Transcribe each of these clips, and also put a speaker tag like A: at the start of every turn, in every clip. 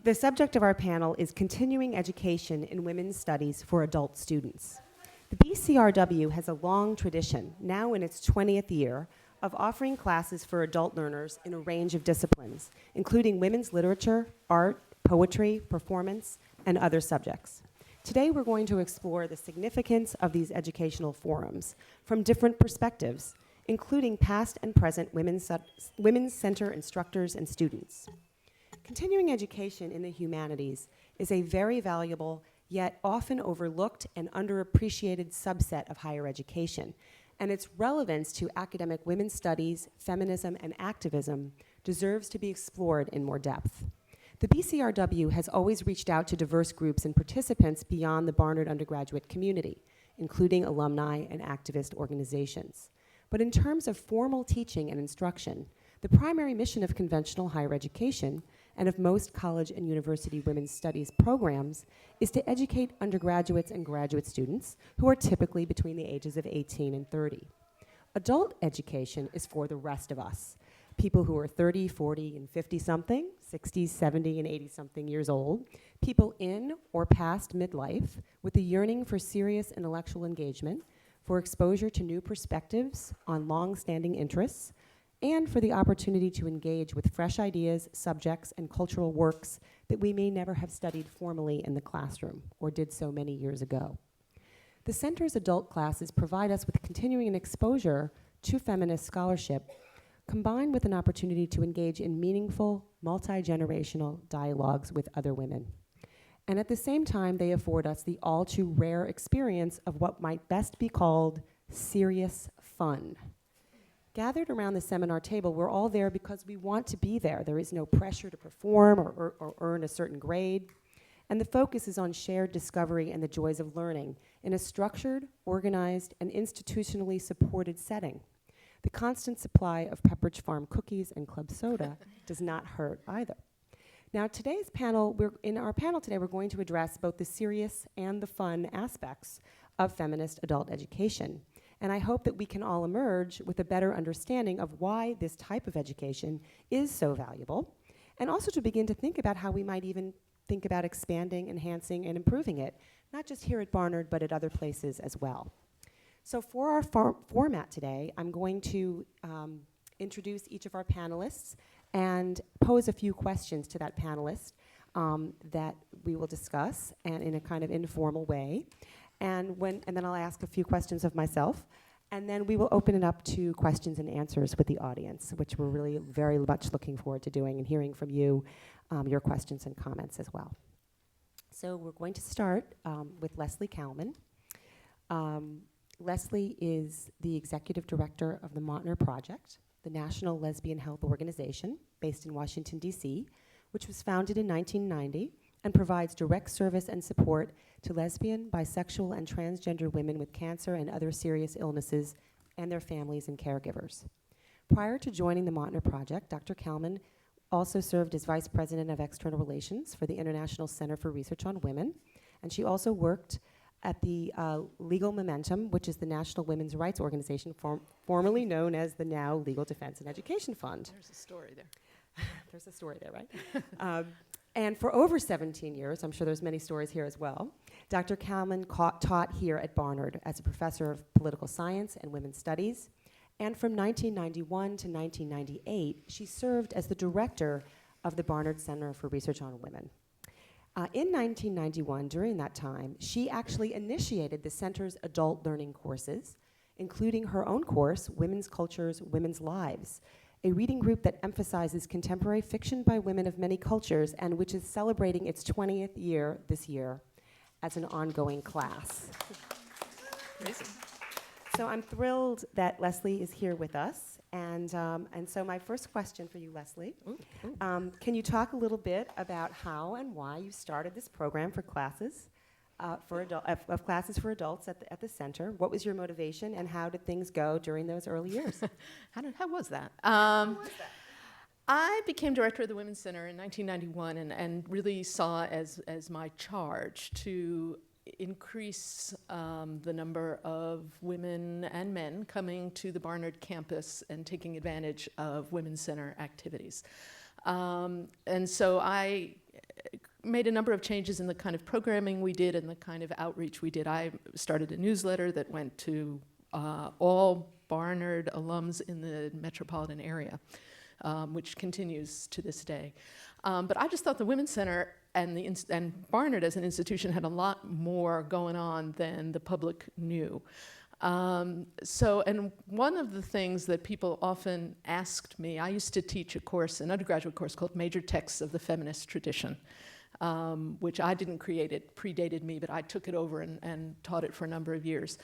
A: The subject of our panel is Continuing Education in Women's Studies for Adult Students. The BCRW has a long tradition, now in its 20th year, of offering classes for adult learners in a range of disciplines, including women's literature, art, poetry, performance, and other subjects. Today we're going to explore the significance of these educational forums from different perspectives, including past and present women's center instructors and students. Continuing education in the humanities is a very valuable, yet often overlooked and underappreciated subset of higher education, and its relevance to academic women's studies, feminism, and activism deserves to be explored in more depth. The BCRW has always reached out to diverse groups and participants beyond the Barnard undergraduate community, including alumni and activist organizations. But in terms of formal teaching and instruction, the primary mission of conventional higher education and of most college and university women's studies programs is to educate undergraduates and graduate students who are typically between the ages of 18 and 30. Adult education is for the rest of us, people who are 30, 40, and 50-something, 60, 70, and 80-something years old, people in or past midlife with a yearning for serious intellectual engagement, for exposure to new perspectives on long-standing interests, and for the opportunity to engage with fresh ideas, subjects, and cultural works that we may never have studied formally in the classroom, or did so many years ago. The Center's adult classes provide us with continuing exposure to feminist scholarship, combined with an opportunity to engage in meaningful, multi-generational dialogues with other women. And at the same time, they afford us the all too rare experience of what might best be called serious fun. Gathered around the seminar table, we're all there because we want to be there. There is no pressure to perform or earn a certain grade. And the focus is on shared discovery and the joys of learning in a structured, organized, and institutionally supported setting. The constant supply of Pepperidge Farm cookies and club soda does not hurt either. Now, in our panel today, we're going to address both the serious and the fun aspects of feminist adult education. And I hope that we can all emerge with a better understanding of why this type of education is so valuable, and also to begin to think about how we might even think about expanding, enhancing, and improving it, not just here at Barnard, but at other places as well. So for our format today, I'm going to introduce each of our panelists and pose a few questions to that panelist that we will discuss, and in a kind of informal way. And then I'll ask a few questions of myself, and then we will open it up to questions and answers with the audience, which we're really very much looking forward to doing and hearing from you, your questions and comments as well. So we're going to start with Leslie Calman. Leslie is the executive director of the Memoir Project, the National Lesbian Health Organization based in Washington, D.C., which was founded in 1990 and provides direct service and support to lesbian, bisexual, and transgender women with cancer and other serious illnesses and their families and caregivers. Prior to joining the Memoir Project, Dr. Calman also served as Vice President of External Relations for the International Center for Research on Women, and she also worked at the Legal Momentum, which is the National Women's Rights Organization, formerly known as the now Legal Defense and Education Fund.
B: There's a story there.
A: There's a story there, right? And for over 17 years, I'm sure there's many stories here as well, Dr. Calman taught here at Barnard as a professor of political science and women's studies. And from 1991 to 1998, she served as the director of the Barnard Center for Research on Women. In 1991, during that time, she actually initiated the center's adult learning courses, including her own course, Women's Cultures, Women's Lives, a reading group that emphasizes contemporary fiction by women of many cultures and which is celebrating its 20th year this year as an ongoing class.
B: Amazing.
A: So I'm thrilled that Leslie is here with us. And so my first question for you, Leslie, can you talk a little bit about how and why you started this program for classes classes for adults at the center? What was your motivation, and how did things go during those early years?
B: How was that? I became director of the Women's Center in 1991 and really saw as my charge to increase the number of women and men coming to the Barnard campus and taking advantage of Women's Center activities. And so I made a number of changes in the kind of programming we did and the kind of outreach we did. I started a newsletter that went to all Barnard alums in the metropolitan area, which continues to this day. But I just thought the Women's Center and Barnard as an institution had a lot more going on than the public knew. And one of the things that people often asked me, I used to teach a course, an undergraduate course called Major Texts of the Feminist Tradition, which I didn't create. It predated me, but I took it over and taught it for a number of years.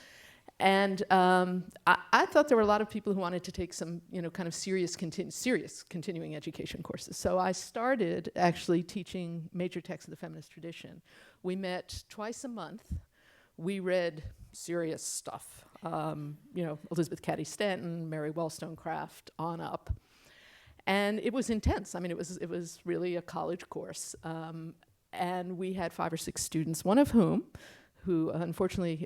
B: And I thought there were a lot of people who wanted to take some, kind of serious continuing education courses. So I started actually teaching Major Texts of the Feminist Tradition. We met twice a month. We read serious stuff, Elizabeth Cady Stanton, Mary Wollstonecraft, on up. And it was intense. I mean, it was really a college course. And we had 5 or 6 students, one of who unfortunately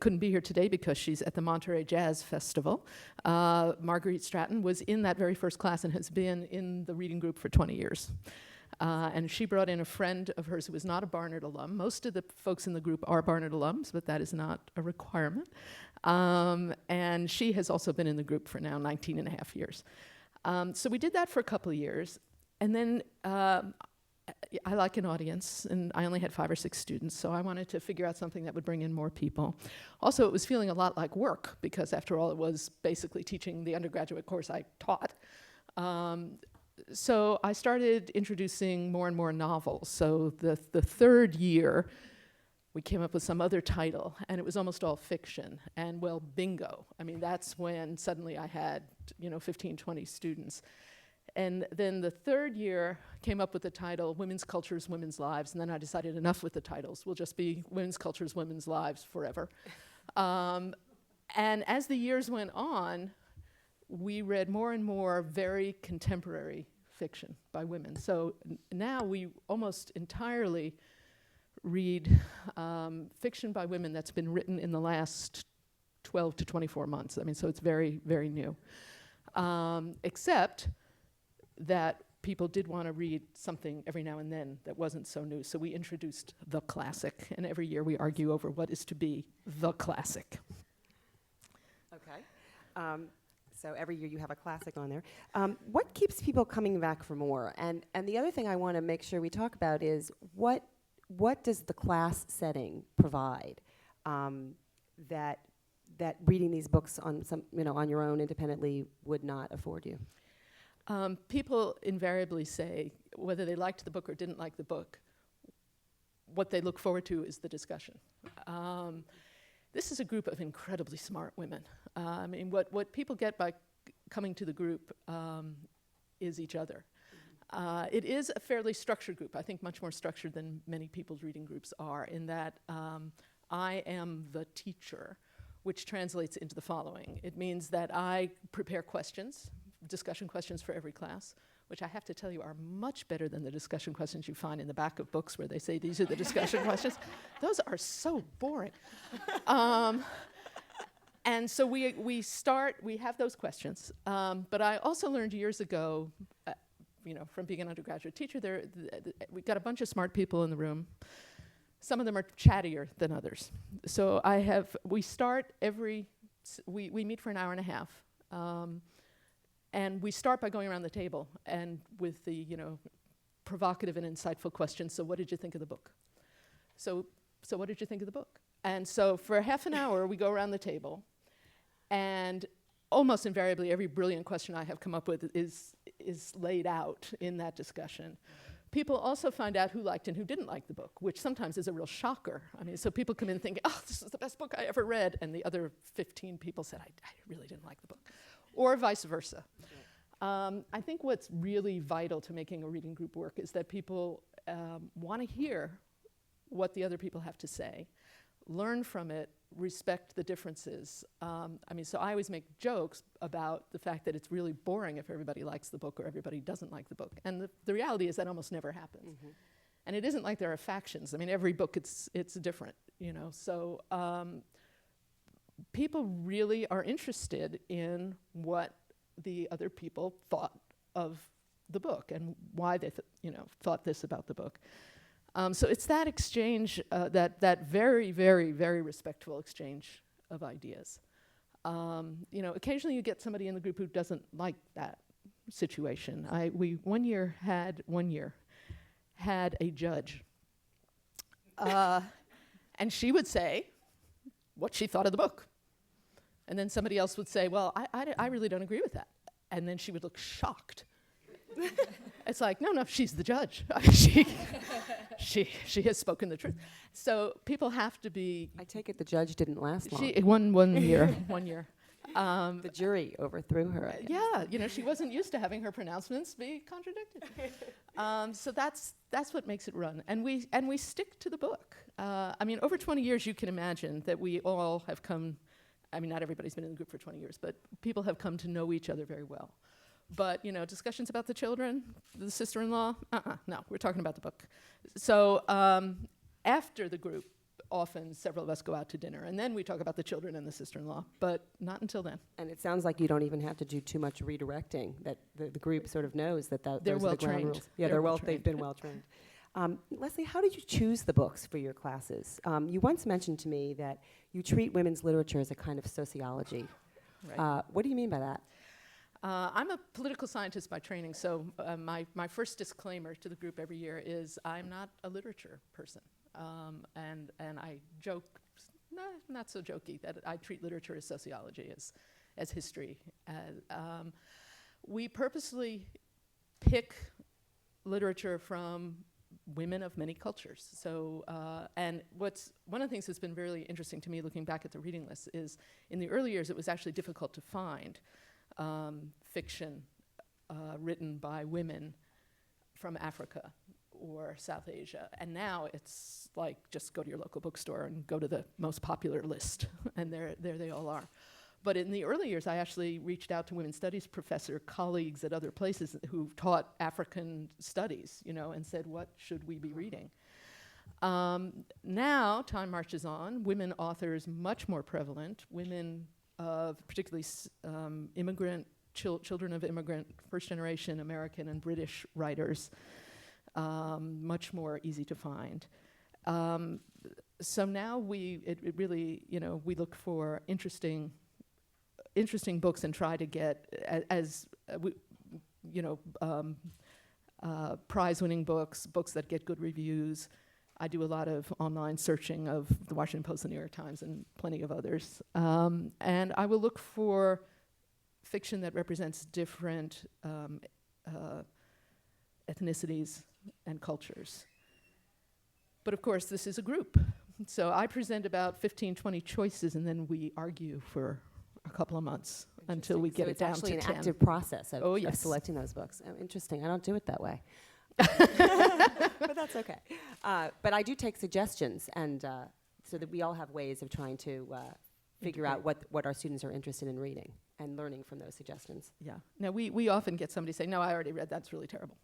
B: couldn't be here today because she's at the Monterey Jazz Festival. Marguerite Stratton was in that very first class and has been in the reading group for 20 years. And she brought in a friend of hers who was not a Barnard alum. Most of the folks in the group are Barnard alums, but that is not a requirement. And she has also been in the group for now 19 and a half years. So we did that for a couple of years. And then I like an audience, and I only had 5 or 6 students, so I wanted to figure out something that would bring in more people. Also, it was feeling a lot like work, because after all, it was basically teaching the undergraduate course I taught. So I started introducing more and more novels. So the third year, we came up with some other title, and it was almost all fiction. And well, bingo. I mean, that's when suddenly I had, 15, 20 students. And then the third year came up with the title, Women's Cultures, Women's Lives. And then I decided enough with the titles. We'll just be Women's Cultures, Women's Lives forever. And as the years went on, we read more and more very contemporary fiction by women. So now we almost entirely read fiction by women that's been written in the last 12 to 24 months. I mean, so it's very, very new. Except that people did want to read something every now and then that wasn't so new. So we introduced the classic, and every year we argue over what is to be the classic.
A: Okay. So every year you have a classic on there. What keeps people coming back for more? And the other thing I want to make sure we talk about is what does the class setting provide that reading these books on on your own independently would not afford you?
B: People invariably say, whether they liked the book or didn't like the book, what they look forward to is the discussion. This is a group of incredibly smart women. I mean, what people get by coming to the group is each other. It is a fairly structured group, I think much more structured than many people's reading groups are, in that I am the teacher, which translates into the following. It means that I prepare questions, discussion questions for every class, which I have to tell you are much better than the discussion questions you find in the back of books where they say these are the discussion questions. Those are so boring. And so we have those questions. But I also learned years ago, from being an undergraduate teacher, we got a bunch of smart people in the room. Some of them are chattier than others. So we meet for an hour and a half. And we start by going around the table and with the, provocative and insightful questions. So what did you think of the book? So what did you think of the book? And so for half an hour, we go around the table, and almost invariably, every brilliant question I have come up with is laid out in that discussion. People also find out who liked and who didn't like the book, which sometimes is a real shocker. I mean, so people come in thinking, oh, this is the best book I ever read, and the other 15 people said, I really didn't like the book. Or vice versa. I think what's really vital to making a reading group work is that people want to hear what the other people have to say, learn from it, respect the differences. So I always make jokes about the fact that it's really boring if everybody likes the book or everybody doesn't like the book. And the reality is that almost never happens. Mm-hmm. And it isn't like there are factions. I mean, every book, it's different, So people really are interested in what the other people thought of the book and why they thought this about the book. So it's that exchange, that very, very, very respectful exchange of ideas. Occasionally you get somebody in the group who doesn't like that situation. We one year had a judge, and she would say what she thought of the book, and then somebody else would say, well, I really don't agree with that, and then she would look shocked. It's like, no, she's the judge. She has spoken the truth. So people have to be.
A: I take it the judge didn't last long.
B: One year.
A: The jury overthrew her.
B: Yeah, she wasn't used to having her pronouncements be contradicted. So that's what makes it run, and we stick to the book. Over 20 years, you can imagine that we all have come. Not everybody's been in the group for 20 years, but people have come to know each other very well. But, discussions about the children, the sister-in-law, no, we're talking about the book. So after the group, often several of us go out to dinner, and then we talk about the children and the sister-in-law, but not until then.
A: And it sounds like you don't even have to do too much redirecting, that the group sort of knows that those
B: they're
A: are the ground rules. Yeah, they've been well-trained. Leslie, how did you choose the books for your classes? You once mentioned to me that you treat women's literature as a kind of sociology.
B: Right.
A: What do you mean by that?
B: I'm a political scientist by training, so my first disclaimer to the group every year is I'm not a literature person. And I joke, not so jokey, that I treat literature as sociology, as history. We purposely pick literature from women of many cultures. So, and one of the things that's been really interesting to me looking back at the reading list is in the early years it was actually difficult to find fiction written by women from Africa or South Asia. And now it's like just go to your local bookstore and go to the most popular list, and there they all are. But in the early years, I actually reached out to women's studies professor colleagues at other places who taught African studies, and said, what should we be reading? Now, time marches on, women authors much more prevalent, women of particularly children of immigrant, first-generation American and British writers, much more easy to find. So now it really, we look for interesting books and try to get prize-winning books that get good reviews. I do a lot of online searching of the Washington Post, the New York Times, and plenty of others. And I will look for fiction that represents different ethnicities and cultures. But of course, this is a group. So I present about 15, 20 choices, and then we argue for a couple of months until we get it down to 10.
A: It's actually an active process of selecting those books. Oh, interesting. I don't do it that way. But that's okay. But I do take suggestions, and so that we all have ways of trying to figure out what our students are interested in reading and learning from those suggestions.
B: Yeah. Now, we often get somebody say, no, I already read that, it's really terrible.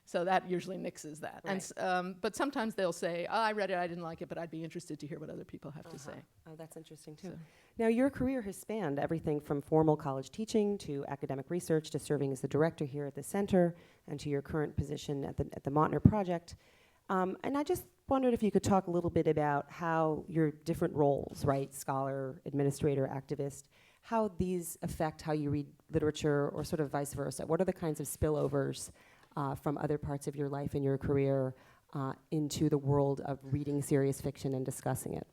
B: So that usually nixes that. Right. And but sometimes they'll say, I read it, I didn't like it, but I'd be interested to hear what other people have to say.
A: Oh, that's interesting, too. So. Now, your career has spanned everything from formal college teaching to academic research to serving as the director here at the center and to your current position at the Moderator Project. And I just wondered if you could talk a little bit about how your different roles, right, scholar, administrator, activist, how these affect how you read literature or sort of vice versa. What are the kinds of spillovers from other parts of your life and your career into the world of reading serious fiction and discussing it?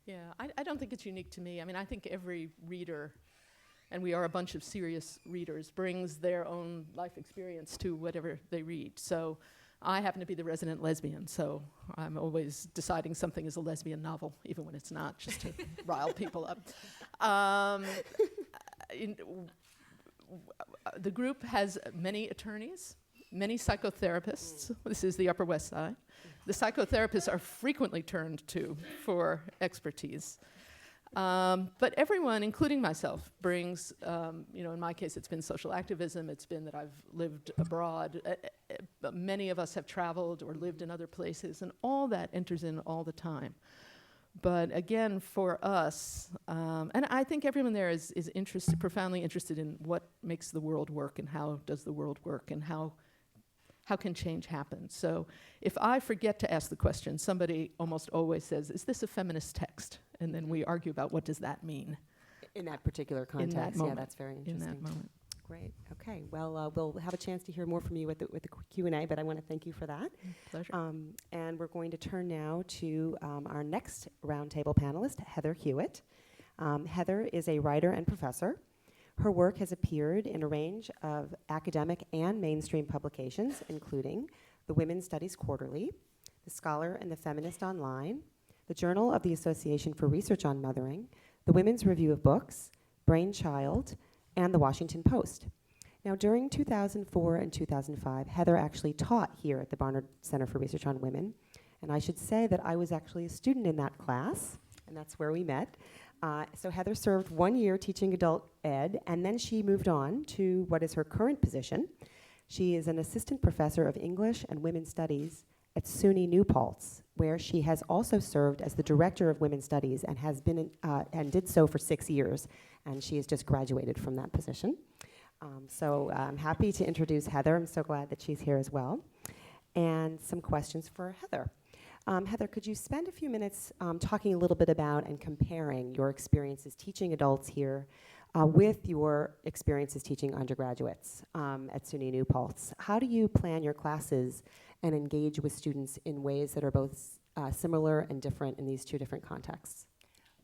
B: Yeah, I don't think it's unique to me. I mean, I think every reader, and we are a bunch of serious readers, brings their own life experience to whatever they read. So I happen to be the resident lesbian, so I'm always deciding something is a lesbian novel, even when it's not, just to rile people up. The group has many attorneys, many psychotherapists. This is the Upper West Side. The psychotherapists are frequently turned to for expertise. But everyone, including myself, brings, in my case, it's been social activism. It's been that I've lived abroad. Many of us have traveled or lived in other places, and all that enters in all the time. But again, for us, and I think everyone there is interested, profoundly interested in what makes the world work and how does the world work and how can change happen. So if I forget to ask the question, somebody almost always says, is this a feminist text? And then we argue about what does that mean.
A: In that particular context,
B: that moment.
A: yeah, that's very interesting.
B: In that moment.
A: Great. Okay. Well, we'll have a chance to hear more from you with the Q&A, but I want to thank you for that.
B: Pleasure.
A: And we're going to turn now to our next roundtable panelist, Heather Hewett. Heather is a writer and professor. Her work has appeared in a range of academic and mainstream publications, including the Women's Studies Quarterly, the Scholar and the Feminist Online, the Journal of the Association for Research on Mothering, the Women's Review of Books, Brainchild, and the Washington Post. Now, during 2004 and 2005, Heather actually taught here at the Barnard Center for Research on Women. And I should say that I was actually a student in that class, and that's where we met. So Heather served 1 year teaching adult ed, and then she moved on to what is her current position. She is an assistant professor of English and Women's Studies at SUNY New Paltz, where she has also served as the director of Women's Studies and has been and did so for 6 years, and she has just graduated from that position. So I'm happy to introduce Heather. I'm so glad that she's here as well. And some questions for Heather. Heather, could you spend a few minutes talking a little bit about and comparing your experiences teaching adults here with your experiences teaching undergraduates at SUNY New Paltz? How do you plan your classes and engage with students in ways that are both similar and different in these two different contexts?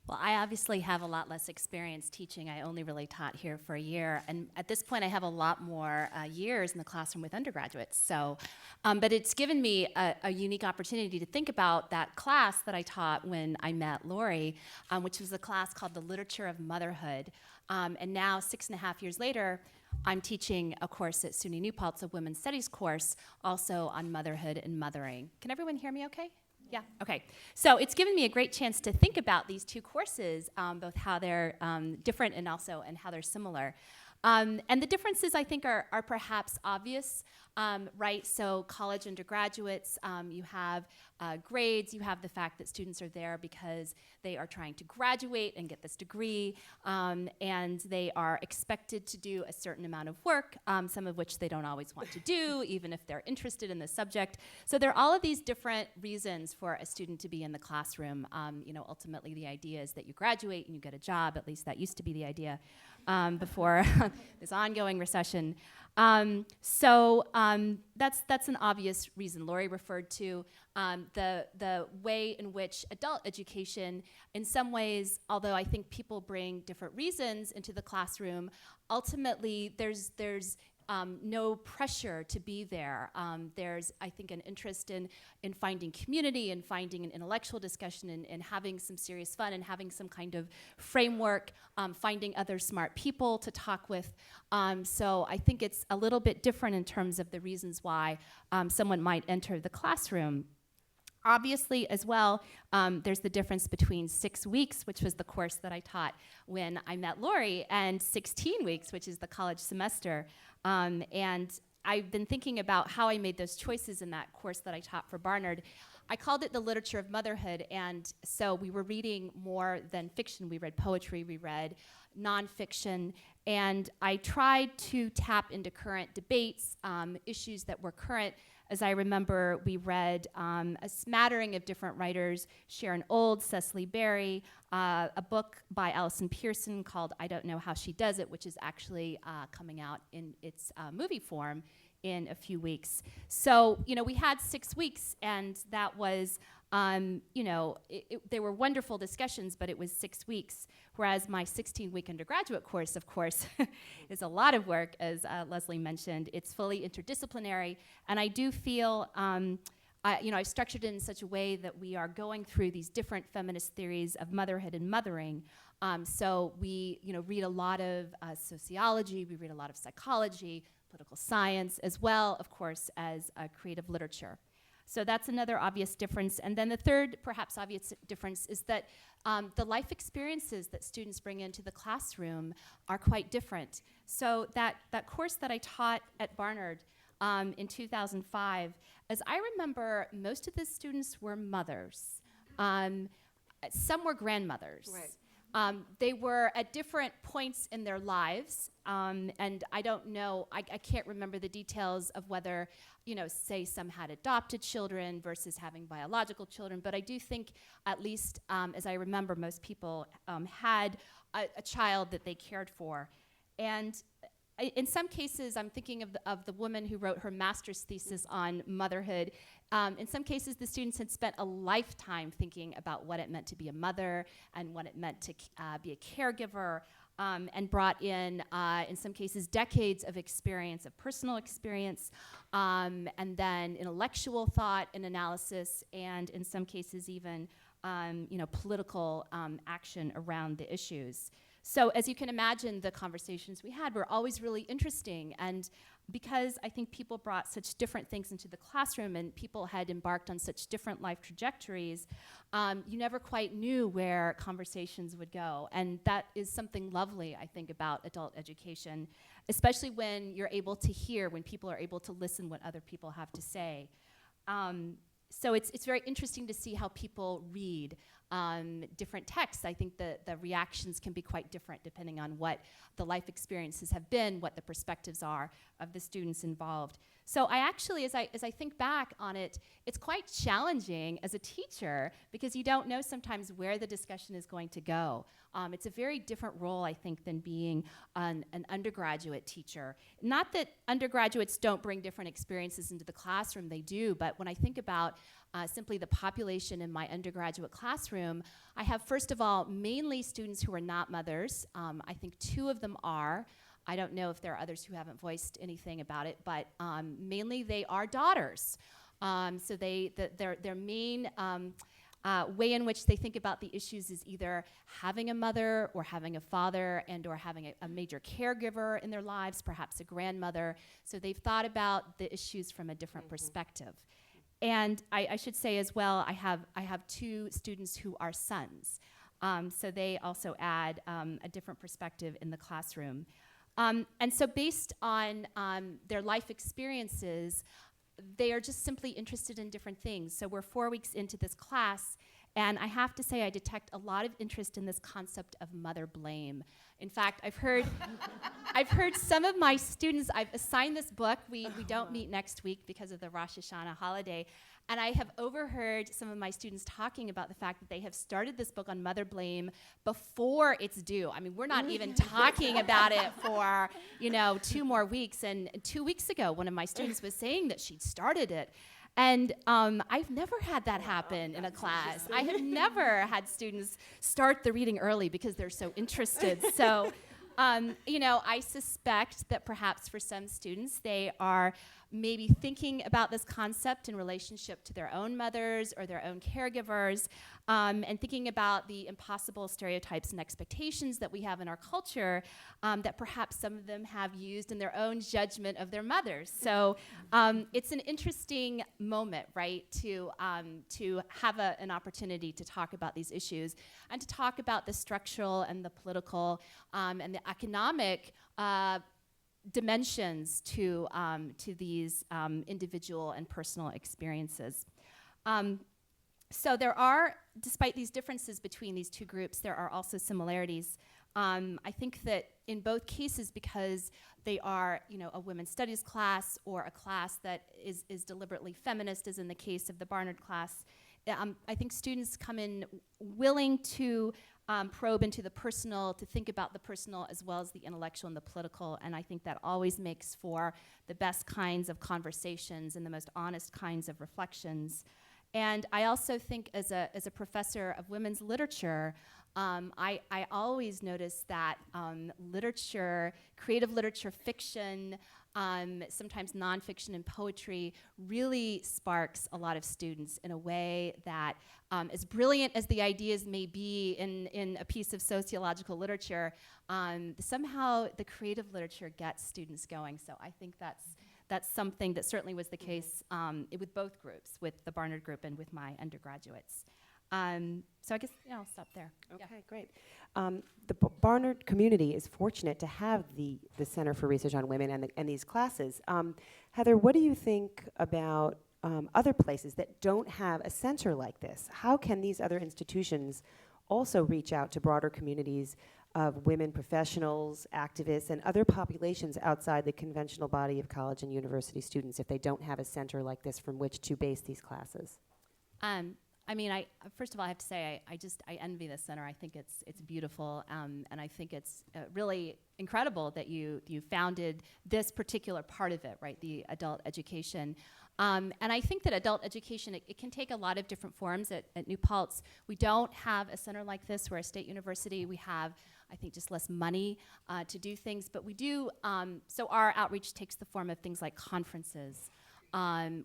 C: Well, I obviously have a lot less experience teaching. I only really taught here for a year. And at this point, I have a lot more years in the classroom with undergraduates. So, but it's given me a unique opportunity to think about that class that I taught when I met Lori, which was a class called The Literature of Motherhood. And now, 6.5 years later, I'm teaching a course at SUNY New Paltz, a women's studies course, also on motherhood and mothering. Can everyone hear me okay? Yeah, okay. So it's given me a great chance to think about these two courses, both how they're different and also and how they're similar. And the differences, I think, are perhaps obvious, right? So college undergraduates, you have grades, you have the fact that students are there because they are trying to graduate and get this degree, and they are expected to do a certain amount of work, some of which they don't always want to do, even if they're interested in the subject. So there are all of these different reasons for a student to be in the classroom. You know, ultimately the idea is that you graduate and you get a job, at least that used to be the idea before this ongoing recession. So that's an obvious reason. Lori referred to the way in which adult education, in some ways, although I think people bring different reasons into the classroom, ultimately there's no pressure to be there. There's, I think, an interest in finding community and finding an intellectual discussion and having some serious fun and having some kind of framework, finding other smart people to talk with. So I think it's a little bit different in terms of the reasons why someone might enter the classroom. Obviously, as well, there's the difference between 6 weeks, which was the course that I taught when I met Lori, and 16 weeks, which is the college semester. And I've been thinking about how I made those choices in that course that I taught for Barnard. I called it The Literature of Motherhood, and so we were reading more than fiction. We read poetry, we read nonfiction, and I tried to tap into current debates, issues that were current. As I remember, we read a smattering of different writers, Sharon Olds, Cecily Berry, a book by Allison Pearson called I Don't Know How She Does It, which is actually coming out in its movie form in a few weeks. So, you know, we had 6 weeks, and that was, you know, there were wonderful discussions, but it was 6 weeks, whereas my 16-week undergraduate course, of course, is a lot of work, as Leslie mentioned. It's fully interdisciplinary, and I do feel, you know, I structured it in such a way that we are going through these different feminist theories of motherhood and mothering. So we, you know, read a lot of sociology, we read a lot of psychology, political science, as well, of course, as creative literature. So that's another obvious difference. And then the third, perhaps obvious difference is that the life experiences that students bring into the classroom are quite different. So that course that I taught at Barnard in 2005, as I remember, most of the students were mothers. some were grandmothers.
A: Right.
C: They were at different points in their lives, and I don't know, I can't remember the details of whether, say some had adopted children versus having biological children, but I do think, at least as I remember, most people had a child that they cared for. And in some cases, I'm thinking of the woman who wrote her master's thesis on motherhood. In some cases, the students had spent a lifetime thinking about what it meant to be a mother and what it meant to be a caregiver, and brought in some cases, decades of experience, of personal experience, and then intellectual thought and analysis, and in some cases even political action around the issues. So as you can imagine, the conversations we had were always really interesting, and because I think people brought such different things into the classroom and people had embarked on such different life trajectories, you never quite knew where conversations would go. And that is something lovely, I think, about adult education, especially when you're able to hear, when people are able to listen what other people have to say. So it's very interesting to see how people read different texts. I think the reactions can be quite different depending on what the life experiences have been, what the perspectives are of the students involved. So I actually, as I think back on it, it's quite challenging as a teacher because you don't know sometimes where the discussion is going to go. It's a very different role, I think, than being an undergraduate teacher. Not that undergraduates don't bring different experiences into the classroom, they do, but when I think about simply the population in my undergraduate classroom, I have, first of all, mainly students who are not mothers. I think 2 of them are. I don't know if there are others who haven't voiced anything about it, but mainly they are daughters. So their main way in which they think about the issues is either having a mother or having a father and or having a major caregiver in their lives, perhaps a grandmother. So they've thought about the issues from a different perspective. And I should say as well, I have 2 students who are sons. So they also add a different perspective in the classroom. And so based on their life experiences, they are just simply interested in different things. So we're 4 weeks into this class, and I have to say I detect a lot of interest in this concept of mother blame. In fact, I've heard some of my students, I've assigned this book. We don't meet next week because of the Rosh Hashanah holiday. And I have overheard some of my students talking about the fact that they have started this book on mother blame before it's due. I mean, we're not even talking about it for, 2 more weeks. And 2 weeks ago, one of my students was saying that she'd started it. And I've never had that happen in a class. I have never had students start the reading early because they're so interested. So, I suspect that perhaps for some students, they are maybe thinking about this concept in relationship to their own mothers or their own caregivers, and thinking about the impossible stereotypes and expectations that we have in our culture that perhaps some of them have used in their own judgment of their mothers. So it's an interesting moment, right, to have an opportunity to talk about these issues and to talk about the structural and the political and the economic dimensions to these individual and personal experiences. So there are, despite these differences between these 2 groups, there are also similarities. I think that in both cases, because they are, a women's studies class or a class that is deliberately feminist, as in the case of the Barnard class, I think students come in willing to probe into the personal, to think about the personal as well as the intellectual and the political, and I think that always makes for the best kinds of conversations and the most honest kinds of reflections. And I also think as a professor of women's literature, I always notice that literature, creative literature, fiction, sometimes nonfiction and poetry really sparks a lot of students in a way that, as brilliant as the ideas may be in a piece of sociological literature, somehow the creative literature gets students going. So I think that's something that certainly was the case with both groups, with the Barnard group and with my undergraduates. So I guess I'll stop there.
A: Okay, great. The Barnard community is fortunate to have the Center for Research on Women and these classes. Heather, what do you think about other places that don't have a center like this? How can these other institutions also reach out to broader communities of women professionals, activists, and other populations outside the conventional body of college and university students if they don't have a center like this from which to base these classes?
C: I mean, first of all, I have to say, I envy this center. I think it's beautiful, and I think it's really incredible that you founded this particular part of it, right? The adult education. And I think that adult education, it can take a lot of different forms. At New Paltz, we don't have a center like this. We're a state university. We have, I think, just less money to do things, but we do, so our outreach takes the form of things like conferences,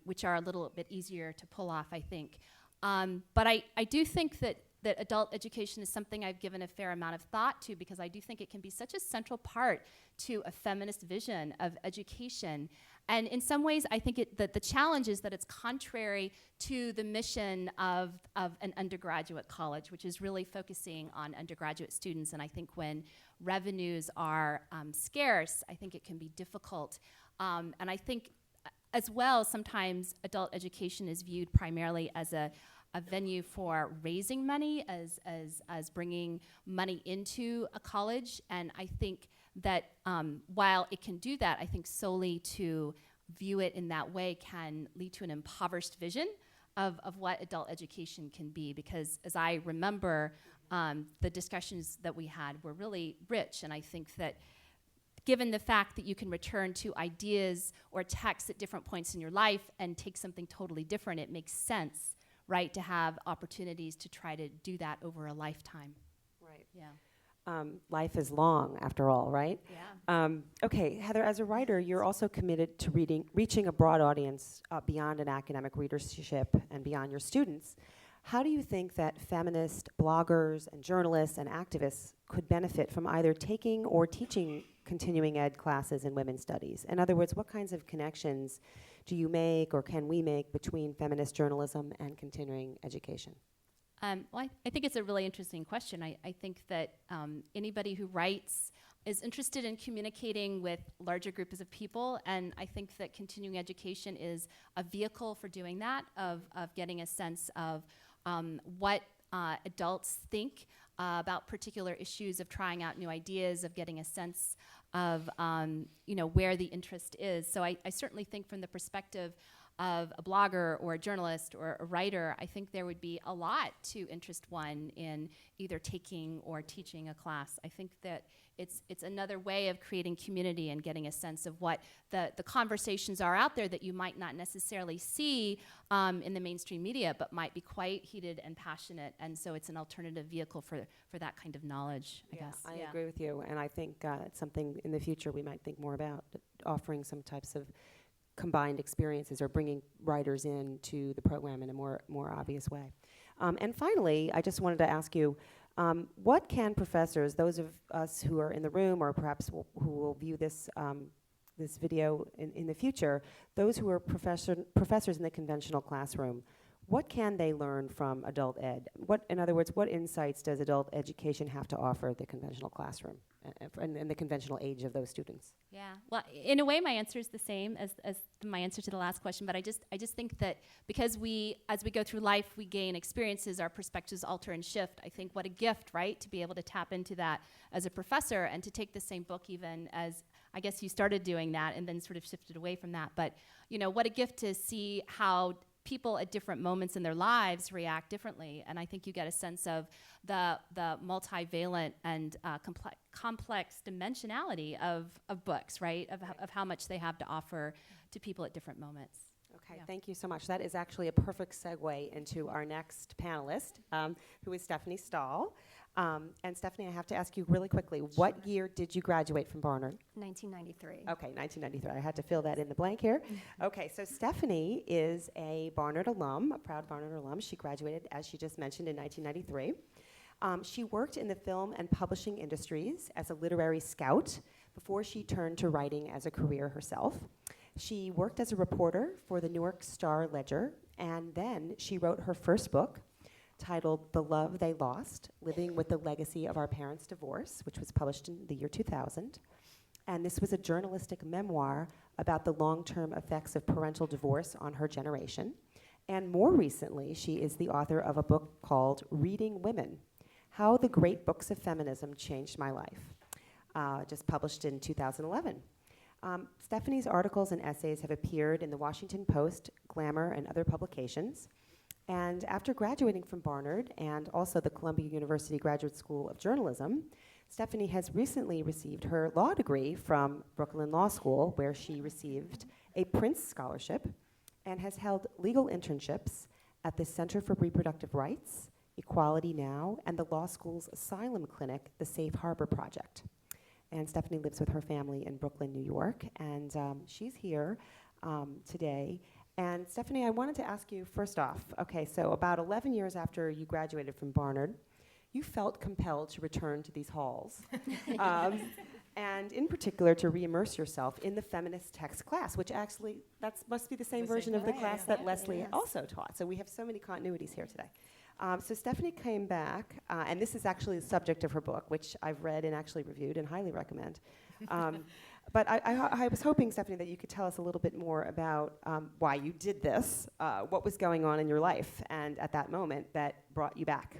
C: which are a little bit easier to pull off, I think. But I do think that adult education is something I've given a fair amount of thought to, because I do think it can be such a central part to a feminist vision of education. And in some ways, I think that the challenge is that it's contrary to the mission of an undergraduate college, which is really focusing on undergraduate students. And I think when revenues are scarce, I think it can be difficult. And I think as well, sometimes adult education is viewed primarily as a venue for raising money, as bringing money into a college. And I think that while it can do that, I think solely to view it in that way can lead to an impoverished vision of what adult education can be. Because as I remember, the discussions that we had were really rich. And I think that given the fact that you can return to ideas or texts at different points in your life and take something totally different, it makes sense, right, to have opportunities to try to do that over a lifetime.
A: Right.
C: Yeah.
A: Life is long, after all, right?
C: Yeah.
A: Okay, Heather, as a writer, you're also committed to reaching a broad audience beyond an academic readership and beyond your students. How do you think that feminist bloggers and journalists and activists could benefit from either taking or teaching continuing ed classes in women's studies? In other words, what kinds of connections do you make or can we make between feminist journalism and continuing education?
C: Well, I think it's a really interesting question. I think that anybody who writes is interested in communicating with larger groups of people, and I think that continuing education is a vehicle for doing that, of getting a sense of what adults think about particular issues, of trying out new ideas, of getting a sense of where the interest is. So I certainly think from the perspective of a blogger or a journalist or a writer, I think there would be a lot to interest one in either taking or teaching a class. I think that it's another way of creating community and getting a sense of what the conversations are out there that you might not necessarily see in the mainstream media, but might be quite heated and passionate. And so it's an alternative vehicle for that kind of knowledge, I guess.
A: I agree with you, and I think it's something in the future we might think more about, offering some types of combined experiences or bringing writers into the program in a more obvious way. And finally, I just wanted to ask you, what can professors, those of us who are in the room or perhaps who will view this this video in the future, those who are professors in the conventional classroom, what can they learn from adult ed? In other words, what insights does adult education have to offer the conventional classroom and the conventional age of those students?
C: Yeah, well, in a way, my answer is the same as my answer to the last question, but I just think that because as we go through life, we gain experiences, our perspectives alter and shift. I think what a gift, right, to be able to tap into that as a professor and to take the same book even as, I guess you started doing that and then sort of shifted away from that. But, what a gift to see how people at different moments in their lives react differently. And I think you get a sense of the multivalent and complex dimensionality of books, right? Of how much they have to offer to people at different moments.
A: Okay, thank you so much. That is actually a perfect segue into our next panelist, who is Stephanie Staal. And Stephanie, I have to ask you really quickly, what year did you graduate from Barnard?
D: 1993.
A: Okay, 1993. I had to fill that in the blank here. Okay, so Stephanie is a Barnard alum, a proud Barnard alum. She graduated, as she just mentioned, in 1993. She worked in the film and publishing industries as a literary scout before she turned to writing as a career herself. She worked as a reporter for the Newark Star Ledger, and then she wrote her first book, titled The Love They Lost, Living with the Legacy of Our Parents' Divorce, which was published in the year 2000. And this was a journalistic memoir about the long-term effects of parental divorce on her generation. And more recently, she is the author of a book called Rereading Women: How the Great Books of Feminism Changed My Life, just published in 2011. Stephanie's articles and essays have appeared in the Washington Post, Glamour, and other publications. And after graduating from Barnard and also the Columbia University Graduate School of Journalism, Stephanie has recently received her law degree from Brooklyn Law School, where she received a Prince Scholarship and has held legal internships at the Center for Reproductive Rights, Equality Now, and the law school's asylum clinic, the Safe Harbor Project. And Stephanie lives with her family in Brooklyn, New York, and she's here today. And Stephanie, I wanted to ask you first off, okay, so about 11 years after you graduated from Barnard, you felt compelled to return to these halls, and in particular to re-immerse yourself in the feminist text class, which actually, that must be the same version of the class that Leslie also taught. So we have so many continuities here today. So Stephanie came back, and this is actually the subject of her book, which I've read and actually reviewed and highly recommend. But I was hoping, Stephanie, that you could tell us a little bit more about why you did this, what was going on in your life, and at that moment that brought you back.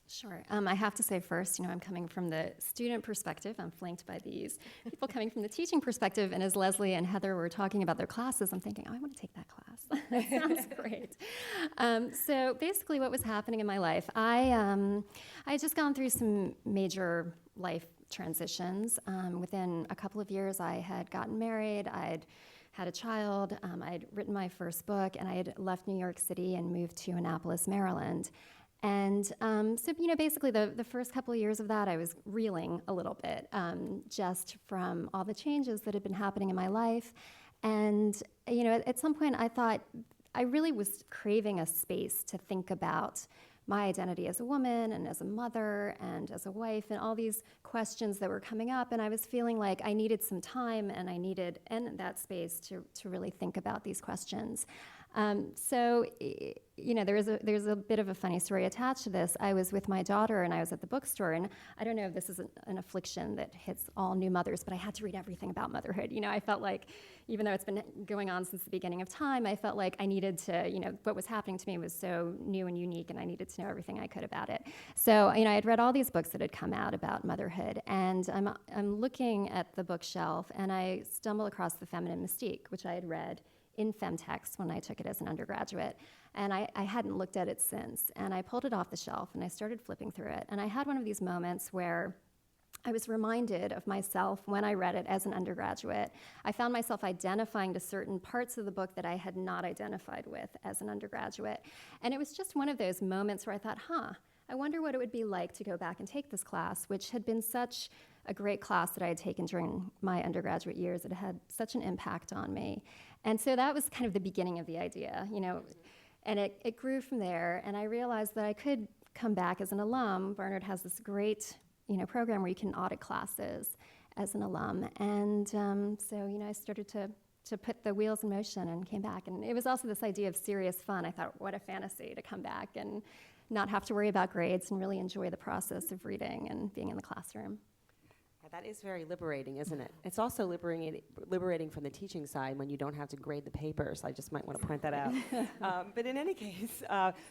D: Sure. I have to say first, I'm coming from the student perspective. I'm flanked by these people coming from the teaching perspective. And as Leslie and Heather were talking about their classes, I'm thinking, I want to take that class. That sounds great. So basically what was happening in my life, I had just gone through some major life transitions. Within a couple of years, I had gotten married. I'd had a child. I'd written my first book, and I had left New York City and moved to Annapolis, Maryland. And so, basically the first couple of years of that, I was reeling a little bit, just from all the changes that had been happening in my life. And, at some point I thought I really was craving a space to think about my identity as a woman and as a mother and as a wife and all these questions that were coming up. And I was feeling like I needed some time and I needed that space to really think about these questions. So, there's a bit of a funny story attached to this. I was with my daughter and I was at the bookstore, and I don't know if this is an affliction that hits all new mothers, but I had to read everything about motherhood. I felt like, even though it's been going on since the beginning of time, I felt like I needed to, what was happening to me was so new and unique, and I needed to know everything I could about it. So, I had read all these books that had come out about motherhood, and I'm looking at the bookshelf, and I stumble across The Feminine Mystique, which I had read in femtext when I took it as an undergraduate. And I hadn't looked at it since. And I pulled it off the shelf and I started flipping through it. And I had one of these moments where I was reminded of myself when I read it as an undergraduate. I found myself identifying to certain parts of the book that I had not identified with as an undergraduate. And it was just one of those moments where I thought, I wonder what it would be like to go back and take this class, which had been such a great class that I had taken during my undergraduate years. It had such an impact on me. And so that was kind of the beginning of the idea, and it grew from there. And I realized that I could come back as an alum. Barnard has this great, program where you can audit classes as an alum. And so, I started to put the wheels in motion and came back. And it was also this idea of serious fun. I thought, what a fantasy to come back and not have to worry about grades and really enjoy the process of reading and being in the classroom.
A: That is very liberating, isn't it? It's also liberating from the teaching side when you don't have to grade the papers. I just might want to point that out. But in any case,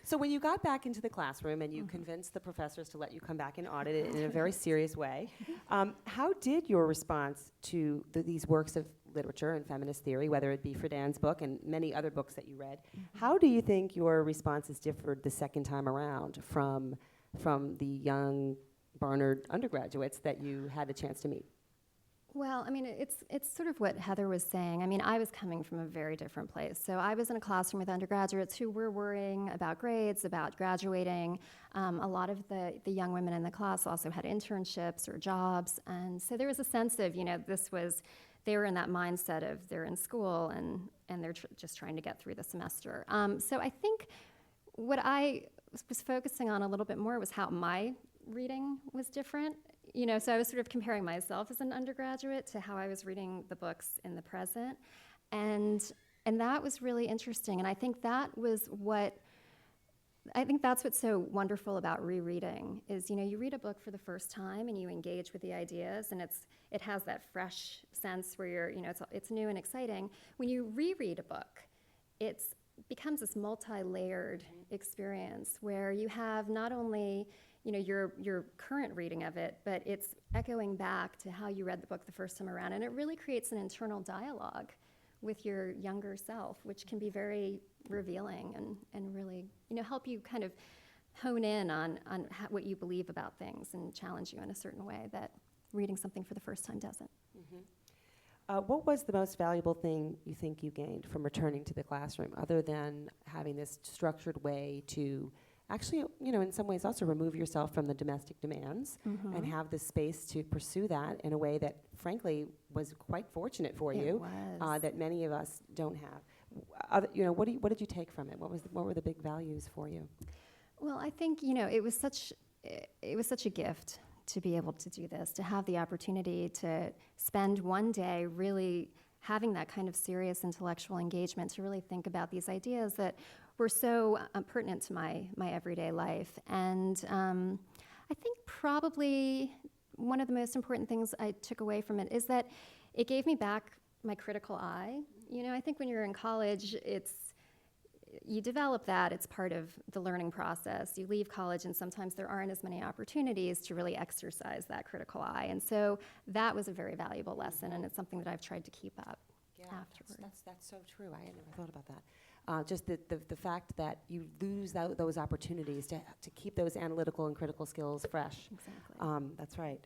A: so when you got back into the classroom and you convinced the professors to let you come back and audit it in a very serious way, how did your response to these works of literature and feminist theory, whether it be Friedan's book and many other books that you read, how do you think your responses differed the second time around from the young Barnard undergraduates that you had the chance to meet?
D: Well, it's sort of what Heather was saying. I was coming from a very different place. So I was in a classroom with undergraduates who were worrying about grades, about graduating. A lot of the young women in the class also had internships or jobs. And so there was a sense of, they were in that mindset of they're in school and they're just trying to get through the semester. So I think what I was focusing on a little bit more was how my reading was different. So I was sort of comparing myself as an undergraduate to how I was reading the books in the present. And that was really interesting. And I think that was what I think that's what's so wonderful about rereading is, you read a book for the first time and you engage with the ideas, and it has that fresh sense where it's new and exciting. When you reread a book, it becomes this multi-layered experience where you have not only your current reading of it, but it's echoing back to how you read the book the first time around, and it really creates an internal dialogue with your younger self, which can be very revealing and really help you kind of hone in on what you believe about things and challenge you in a certain way that reading something for the first time doesn't.
A: What was the most valuable thing you think you gained from returning to the classroom, other than having this structured way to actually, in some ways also remove yourself from the domestic demands and have the space to pursue that in a way that, frankly, was quite fortunate for you, that many of us don't have? What did you take from it? What were the big values for you?
D: Well, I think, it was such a gift to be able to do this, to have the opportunity to spend one day really having that kind of serious intellectual engagement, to really think about these ideas that were so pertinent to my everyday life. And I think probably one of the most important things I took away from it is that it gave me back my critical eye. I think when you're in college, you develop that. It's part of the learning process. You leave college, and sometimes there aren't as many opportunities to really exercise that critical eye. And so that was a very valuable lesson, and it's something that I've tried to keep up afterwards.
A: That's so true. I had never thought about that. Just the fact that you lose those opportunities to keep those analytical and critical skills fresh.
D: Exactly.
A: That's right.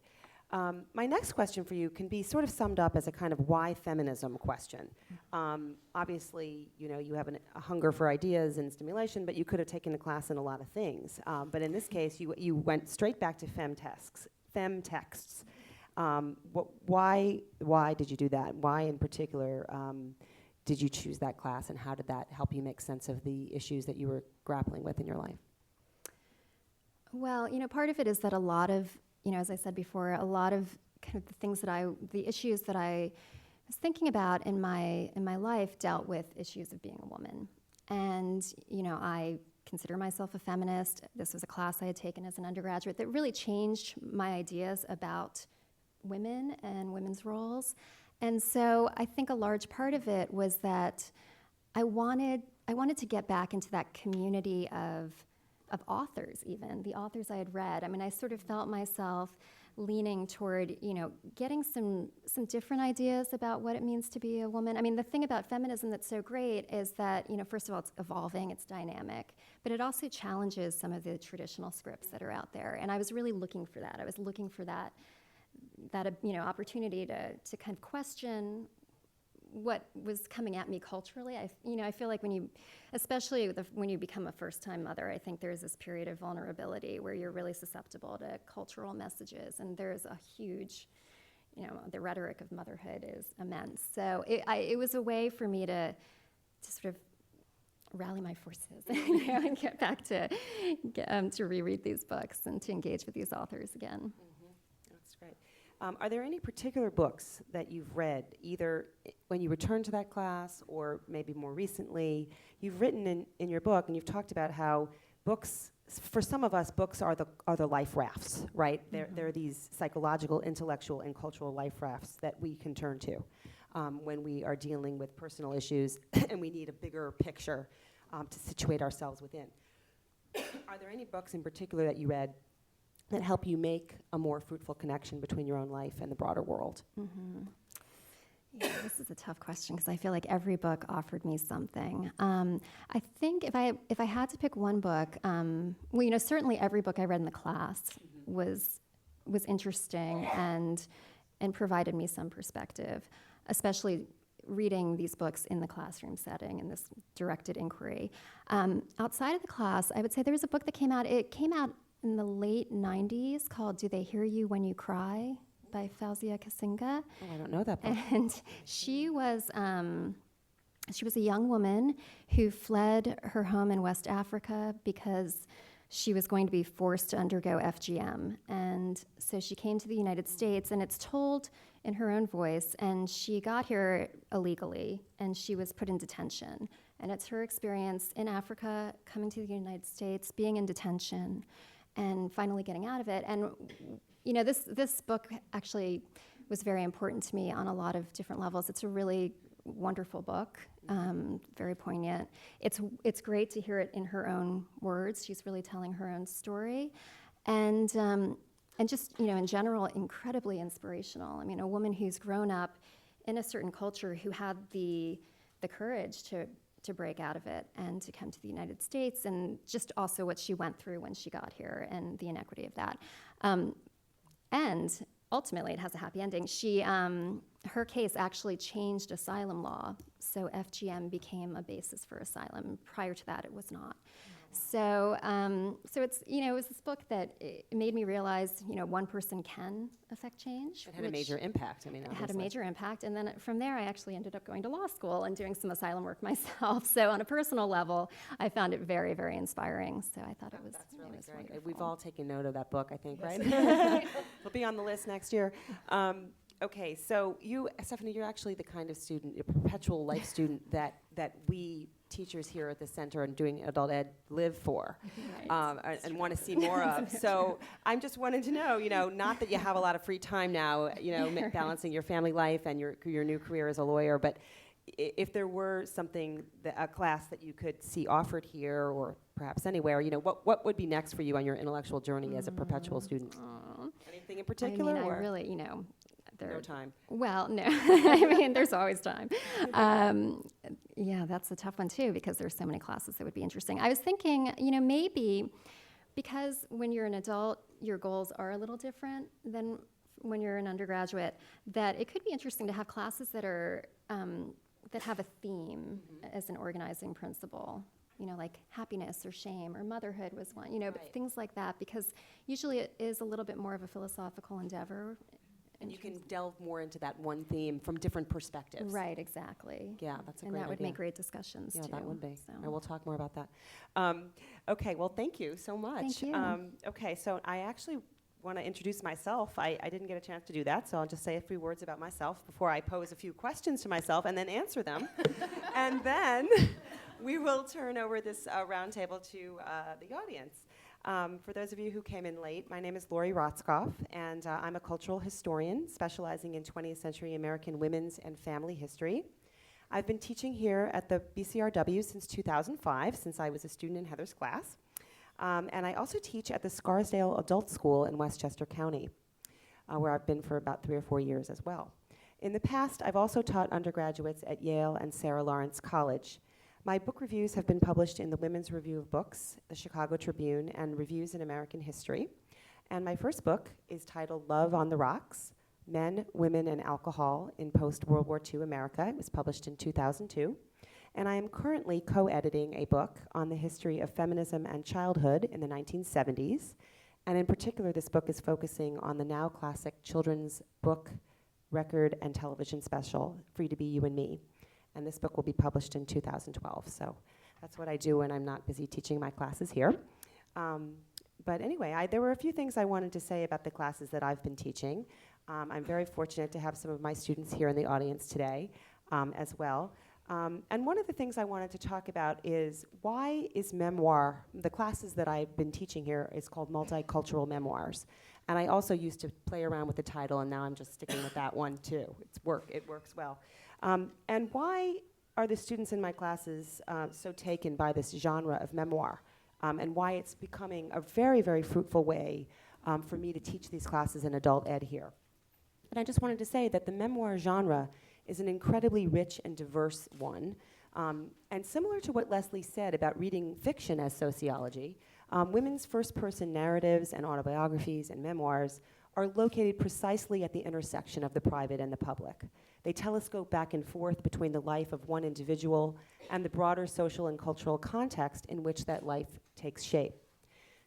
A: My next question for you can be sort of summed up as a kind of why feminism question. Obviously, you have a hunger for ideas and stimulation, but you could have taken a class in a lot of things. But in this case, you went straight back to femtexts. Why did you do that? Why in particular did you choose that class, and how did that help you make sense of the issues that you were grappling with in your life?
D: Well, part of it is that a lot of, as I said before, a lot of kind of the issues that I was thinking about in my life dealt with issues of being a woman. And, I consider myself a feminist. This was a class I had taken as an undergraduate that really changed my ideas about women and women's roles. And so I think a large part of it was that I wanted to get back into that community of authors, even the authors I had read. I mean, I sort of felt myself leaning toward, getting some different ideas about what it means to be a woman. I mean, the thing about feminism that's so great is that, first of all, it's evolving, it's dynamic, but it also challenges some of the traditional scripts that are out there. And I was really looking for that. I was looking for that opportunity to kind of question what was coming at me culturally. I feel like especially when you become a first-time mother, I think there's this period of vulnerability where you're really susceptible to cultural messages, and there's a huge, the rhetoric of motherhood is immense. So it was a way for me to sort of rally my forces and get back to reread these books and to engage with these authors again.
A: That's great. Are there any particular books that you've read, either when you returned to that class or maybe more recently? You've written in your book, and you've talked about how books, for some of us, books are the life rafts, right? They're these psychological, intellectual, and cultural life rafts that we can turn to when we are dealing with personal issues and we need a bigger picture to situate ourselves within. Are there any books in particular that you read that help you make a more fruitful connection between your own life and the broader world?
D: Yeah, this is a tough question because I feel like every book offered me something. I think if I had to pick one book, certainly every book I read in the class was interesting and provided me some perspective, especially reading these books in the classroom setting and this directed inquiry. Outside of the class, I would say there was a book that came out. It came out in the late 90s called Do They Hear You When You Cry by Fauzia Kasinga.
A: Oh, I don't know that book.
D: And she was a young woman who fled her home in West Africa because she was going to be forced to undergo FGM. And so she came to the United States, and it's told in her own voice, and she got here illegally, and she was put in detention. And it's her experience in Africa, coming to the United States, being in detention, and finally getting out of it. And this book actually was very important to me on a lot of different levels. It's a really wonderful book, very poignant. It's great to hear it in her own words. She's really telling her own story. And just, in general, incredibly inspirational. I mean, a woman who's grown up in a certain culture, who had the courage to break out of it and to come to the United States, and just also what she went through when she got here and the inequity of that. And ultimately, it has a happy ending. Her case actually changed asylum law, so FGM became a basis for asylum. Prior to that, it was not. So it's, it was this book that it made me realize, one person can affect change.
A: It had a major impact. I mean,
D: it had a major impact, and then from there, I actually ended up going to law school and doing some asylum work myself. So on a personal level, I found it very, very inspiring. So I thought it was
A: that's really great.
D: wonderful.
A: We've all taken note of that book, I think, right? It'll be on the list next year. Okay, so you, Stephanie, you're actually the kind of student, a perpetual life student that we teachers here at the center and doing adult ed live for,
D: Right.
A: and want to see more of. So I'm just wanting to know, not that you have a lot of free time now, balancing your family life and your new career as a lawyer, but if there were something, a class that you could see offered here or perhaps anywhere, what would be next for you on your intellectual journey as a perpetual student? Anything in particular?
D: I really,
A: no time.
D: Well, no. I mean, there's always time. Yeah, that's a tough one, too, because there's so many classes that would be interesting. I was thinking, maybe because when you're an adult, your goals are a little different than when you're an undergraduate, that it could be interesting to have classes that are that have a theme as an organizing principle. Like happiness or shame or motherhood was one, but things like that, because usually it is a little bit more of a philosophical endeavor.
A: And you can delve more into that one theme from different perspectives.
D: Right, exactly.
A: Yeah, that's a great idea.
D: And that would make great discussions, too.
A: Yeah, that would be.
D: So.
A: And we'll talk more about that. Okay, well, thank you so much.
D: Thank you.
A: Okay, so I actually want to introduce myself. I didn't get a chance to do that, so I'll just say a few words about myself before I pose a few questions to myself and then answer them. And then we will turn over this roundtable to the audience. For those of you who came in late, my name is Lori Rotskoff, and I'm a cultural historian specializing in 20th century American women's and family history. I've been teaching here at the BCRW since 2005, since I was a student in Heather's class. And I also teach at the Scarsdale Adult School in Westchester County, where I've been for about 3 or 4 years as well. In the past, I've also taught undergraduates at Yale and Sarah Lawrence College. My book reviews have been published in the Women's Review of Books, the Chicago Tribune, and Reviews in American History. And my first book is titled Love on the Rocks, Men, Women, and Alcohol in Post-World War II America. It was published in 2002. And I am currently co-editing a book on the history of feminism and childhood in the 1970s. And in particular, this book is focusing on the now classic children's book, record, and television special, Free to Be You and Me. And this book will be published in 2012. So that's what I do when I'm not busy teaching my classes here. But anyway, there were a few things I wanted to say about the classes that I've been teaching. I'm very fortunate to have some of my students here in the audience today as well. And one of the things I wanted to talk about is, why is memoir, the classes that I've been teaching here is called multicultural memoirs. And I also used to play around with the title, and now I'm just sticking with that one too. It works well. And why are the students in my classes so taken by this genre of memoir, and why it's becoming a very, very fruitful way for me to teach these classes in adult ed here. And I just wanted to say that the memoir genre is an incredibly rich and diverse one. And similar to what Leslie said about reading fiction as sociology, women's first-person narratives and autobiographies and memoirs are located precisely at the intersection of the private and the public. They telescope back and forth between the life of one individual and the broader social and cultural context in which that life takes shape.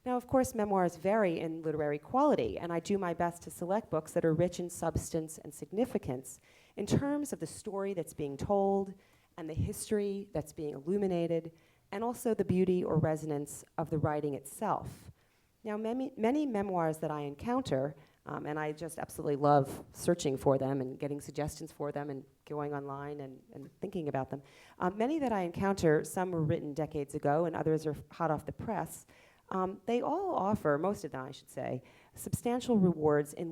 A: Now, of course, memoirs vary in literary quality, and I do my best to select books that are rich in substance and significance in terms of the story that's being told and the history that's being illuminated, and also the beauty or resonance of the writing itself. Now, many memoirs that I encounter And I just absolutely love searching for them and getting suggestions for them and going online and thinking about them. Many that I encounter, some were written decades ago and others are hot off the press. They all offer, most of them I should say, substantial rewards in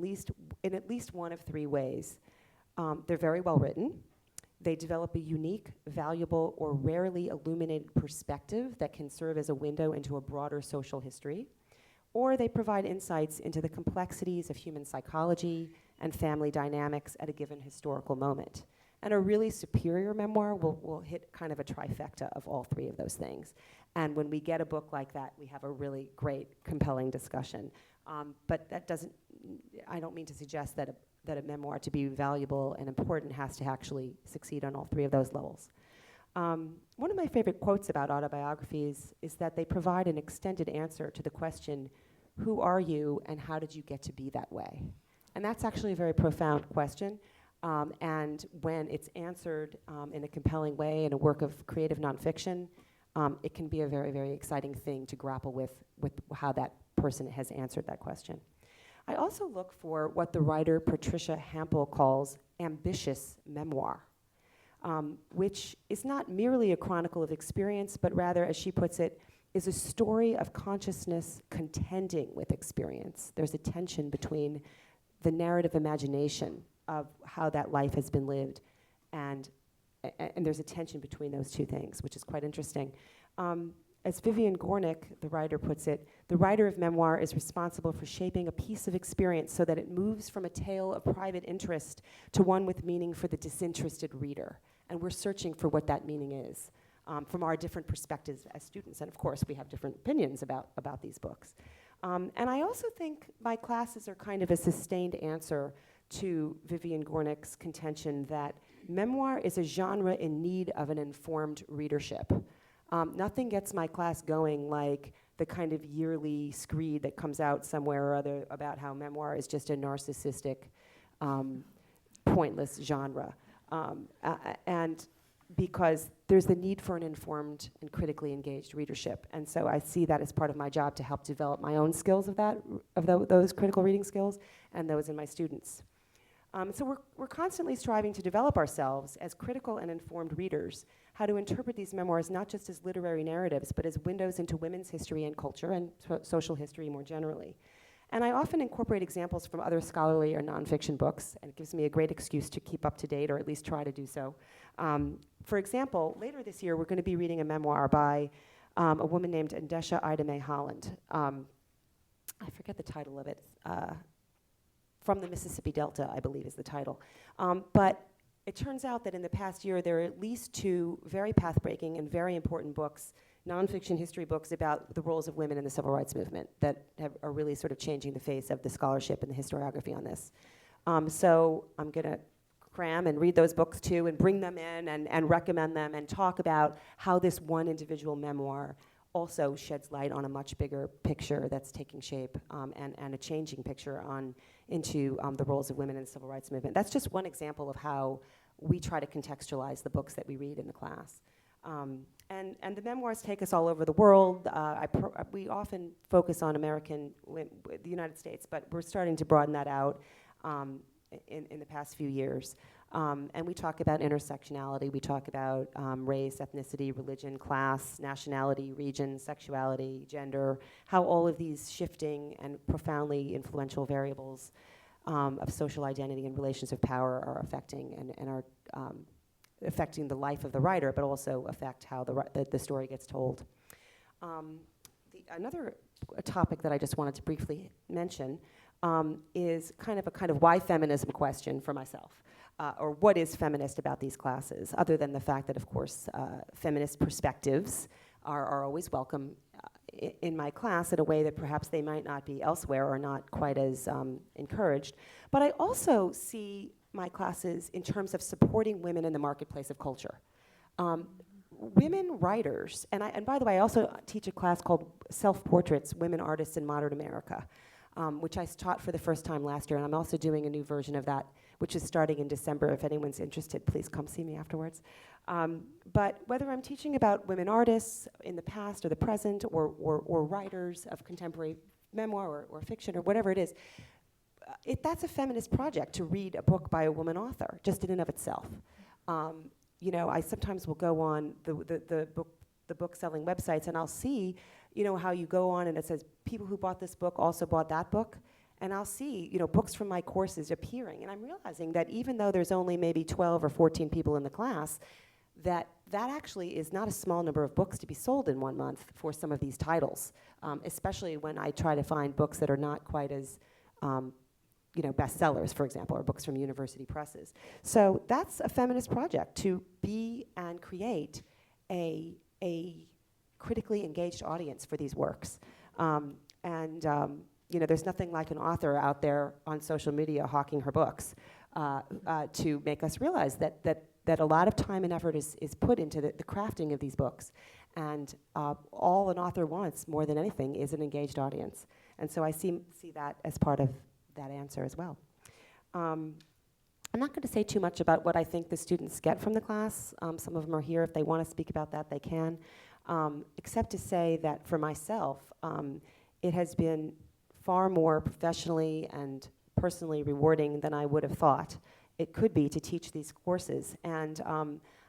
A: at least one of three ways. They're very well written. They develop a unique, valuable, or rarely illuminated perspective that can serve as a window into a broader social history. Or they provide insights into the complexities of human psychology and family dynamics at a given historical moment. And a really superior memoir will hit kind of a trifecta of all three of those things. And when we get a book like that, we have a really great, compelling discussion. But that doesn't, I don't mean to suggest that a memoir, to be valuable and important, has to actually succeed on all three of those levels. One of my favorite quotes about autobiographies is that they provide an extended answer to the question, who are you and how did you get to be that way? And that's actually a very profound question. And when it's answered in a compelling way in a work of creative nonfiction, it can be a very, very exciting thing to grapple with how that person has answered that question. I also look for what the writer Patricia Hampel calls ambitious memoir, which is not merely a chronicle of experience, but rather, as she puts it, is a story of consciousness contending with experience. There's a tension between the narrative imagination of how that life has been lived, and there's a tension between those two things, which is quite interesting. As Vivian Gornick, the writer, puts it, the writer of memoir is responsible for shaping a piece of experience so that it moves from a tale of private interest to one with meaning for the disinterested reader. And we're searching for what that meaning is from our different perspectives as students. And of course, we have different opinions about these books. And I also think my classes are kind of a sustained answer to Vivian Gornick's contention that memoir is a genre in need of an informed readership. Nothing gets my class going like the kind of yearly screed that comes out somewhere or other about how memoir is just a narcissistic, pointless genre. And because there's the need for an informed and critically engaged readership. And so I see that as part of my job to help develop my own skills of those critical reading skills and those in my students. So we're constantly striving to develop ourselves as critical and informed readers, how to interpret these memoirs not just as literary narratives, but as windows into women's history and culture and social history more generally. And I often incorporate examples from other scholarly or nonfiction books, and it gives me a great excuse to keep up to date, or at least try to do so. For example, later this year, we're going to be reading a memoir by a woman named Ndesha Ida Mae Holland. I forget the title of it. From the Mississippi Delta, I believe is the title. But it turns out that in the past year, there are at least two very path-breaking and very important books, nonfiction history books about the roles of women in the civil rights movement that are really sort of changing the face of the scholarship and the historiography on this. So I'm gonna cram and read those books too and bring them in and recommend them and talk about how this one individual memoir also sheds light on a much bigger picture that's taking shape and a changing picture into the roles of women in the civil rights movement. That's just one example of how we try to contextualize the books that we read in the class. And the memoirs take us all over the world. We often focus on the United States, but we're starting to broaden that out in the past few years. And we talk about intersectionality, we talk about race, ethnicity, religion, class, nationality, region, sexuality, gender, how all of these shifting and profoundly influential variables of social identity and relations of power are affecting and are affecting the life of the writer, but also affect how the story gets told. Another topic that I just wanted to briefly mention is kind of why feminism question for myself. Or what is feminist about these classes, other than the fact that, of course, feminist perspectives are always welcome in my class in a way that perhaps they might not be elsewhere or not quite as encouraged. But I also see my classes in terms of supporting women in the marketplace of culture. Women writers, and by the way, I also teach a class called Self-Portraits, Women Artists in Modern America, which I taught for the first time last year, and I'm also doing a new version of that, which is starting in December. If anyone's interested, please come see me afterwards. But whether I'm teaching about women artists in the past or the present, or writers of contemporary memoir or fiction or whatever it is, that's a feminist project to read a book by a woman author, just in and of itself. You know, I sometimes will go on the book selling websites, and I'll see, you know, how you go on and it says people who bought this book also bought that book, and I'll see, you know, books from my courses appearing, and I'm realizing that even though there's only maybe 12 or 14 people in the class, that actually is not a small number of books to be sold in 1 month for some of these titles, especially when I try to find books that are not quite as you know, bestsellers, for example, or books from university presses. So that's a feminist project, to be and create a critically engaged audience for these works. You know, there's nothing like an author out there on social media hawking her books to make us realize that a lot of time and effort is put into the crafting of these books. And all an author wants, more than anything, is an engaged audience. And so I see that as part of that answer as well. I'm not going to say too much about what I think the students get from the class. Some of them are here. If they want to speak about that, they can. Except to say that for myself, it has been far more professionally and personally rewarding than I would have thought it could be to teach these courses. And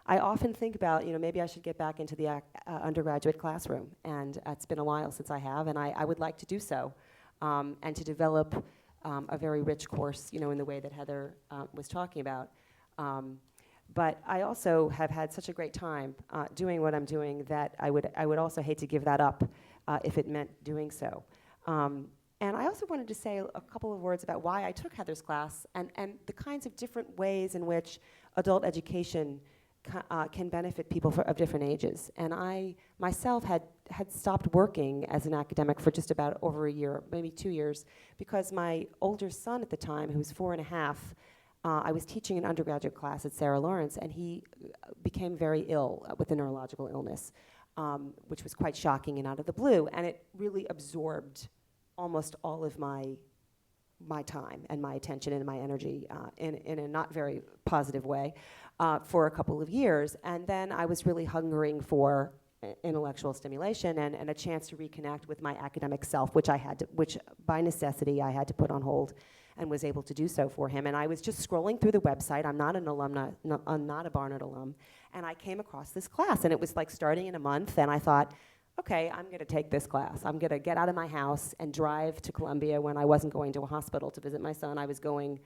A: I often think about, you know, maybe I should get back into the undergraduate classroom. And it's been a while since I have, and I would like to do so, and to develop a very rich course, you know, in the way that Heather was talking about. But I also have had such a great time doing what I'm doing that I would also hate to give that up if it meant doing so. And I also wanted to say a couple of words about why I took Heather's class and the kinds of different ways in which adult education can benefit people of different ages. And I myself had stopped working as an academic for just about over a year, maybe 2 years, because my older son at the time, who was 4.5, I was teaching an undergraduate class at Sarah Lawrence, and he became very ill with a neurological illness, which was quite shocking and out of the blue, and it really absorbed almost all of my time and my attention and my energy in a not very positive way for a couple of years. And then I was really hungering for intellectual stimulation and a chance to reconnect with my academic self, which by necessity I had to put on hold, and was able to do so for him. And I was just scrolling through the website. I'm not an alumni, I'm not a Barnard alum, and I came across this class, and it was like starting in a month, and I thought, okay, I'm going to take this class. I'm going to get out of my house and drive to Columbia when I wasn't going to a hospital to visit my son. I was going